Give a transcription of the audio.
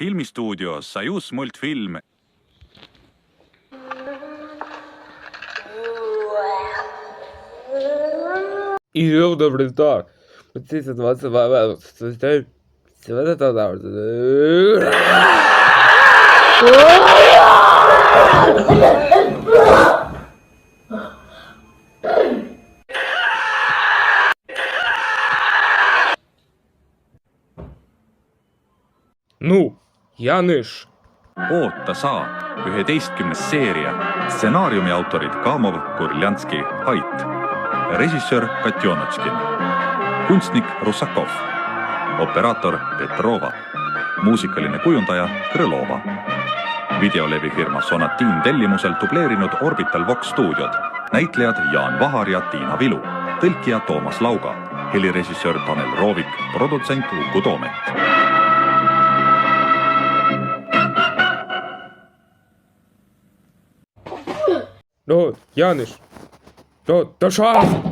filmistuudios Sajus multfilm. Heel dobry tak. Ty sytuacja mała, coś tam. Co to tam? Nu, Janusz. Oota saa, 11. seeria. Stsenaariumi autorid Kamov, Kurljanski, Hait. Režissöör Katjonotskin. Kunstnik Rusakov. Operaator Petrova. Muusikaline kujundaja Krõlova. Videolevifirma Sonatiin tellimusel dubleerinud Orbital Vox stuudiod. Näitlejad Jaan Vahar ja Tiina Vilu. Tõlkija Toomas Lauga. Helirežissöör Tanel Roovik. Produtsent Uku Toomet. No, Janusz. No, to szaf!